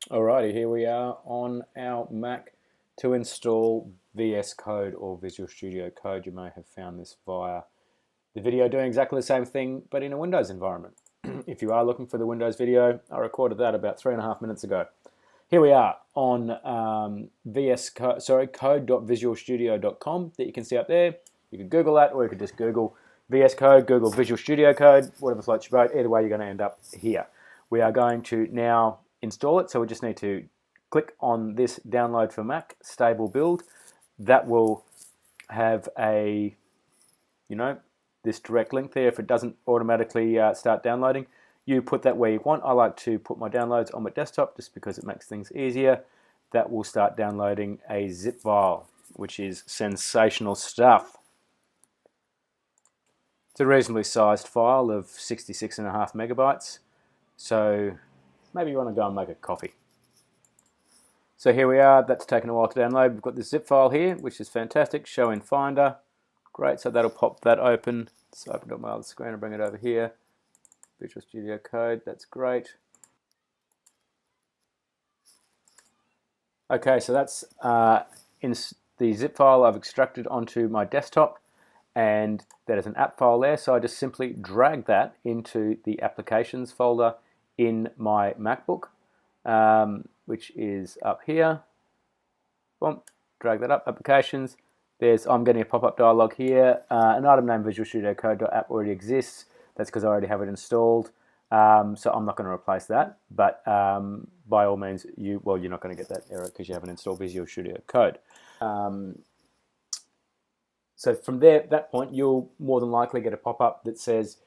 Alrighty, here we are on our Mac to install VS Code or Visual Studio Code. You may have found this via the video doing exactly the same thing, but in a Windows environment. If you are looking for the Windows video, I recorded that about 3.5 minutes ago. Here we are on code.visualstudio.com that you can see up there. You can Google that, or you could just Google VS Code, Google Visual Studio Code, whatever floats your boat. Either way, you're going to end up here. We are going to now install it, so we just need to click on this download for Mac stable build. That will have a, this direct link there. If it doesn't automatically start downloading, you put that where you want. I like to put my downloads on my desktop just because it makes things easier. That will start downloading a zip file, which is sensational stuff. It's a reasonably sized file of 66.5 megabytes. So maybe you want to go and make a coffee. So here we are. That's taken a while to download. We've got this zip file here, which is fantastic. Show in Finder. Great, so that'll pop that open. Let's open up my other screen and bring it over here. Visual Studio Code, that's great. Okay, so that's in the zip file I've extracted onto my desktop, and there's an app file there, so I just simply drag that into the applications folder in my MacBook, which is up here. Boom, drag that up, applications. I'm getting a pop-up dialog here. An item named Visual Studio Code.app already exists. That's because I already have it installed. So I'm not going to replace that. But by all means, you're not going to get that error because you haven't installed Visual Studio Code. So from there, at that point, you'll more than likely get a pop-up that says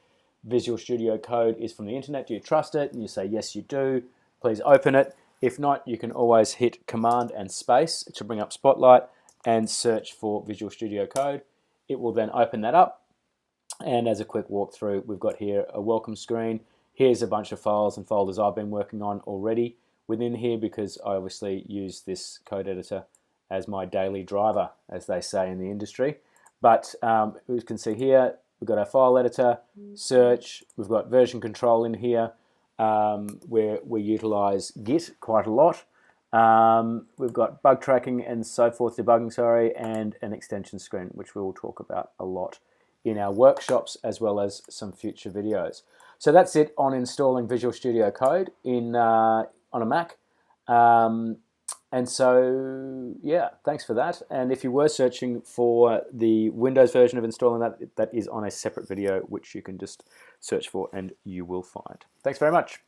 Visual Studio Code is from the internet. Do you trust it? And you say, yes, you do. Please open it. If not, you can always hit Command and Space to bring up Spotlight and search for Visual Studio Code. It will then open that up. And as a quick walkthrough, we've got here a welcome screen. Here's a bunch of files and folders I've been working on already within here because I obviously use this code editor as my daily driver, as they say in the industry. But you can see here, we've got our file editor, search, we've got version control in here, where we utilize Git quite a lot. We've got bug tracking and so forth, debugging, and an extension screen, which we will talk about a lot in our workshops as well as some future videos. So that's it on installing Visual Studio Code on a Mac. And so, yeah, thanks for that. And if you were searching for the Windows version of installing that, that is on a separate video, which you can just search for and you will find. Thanks very much.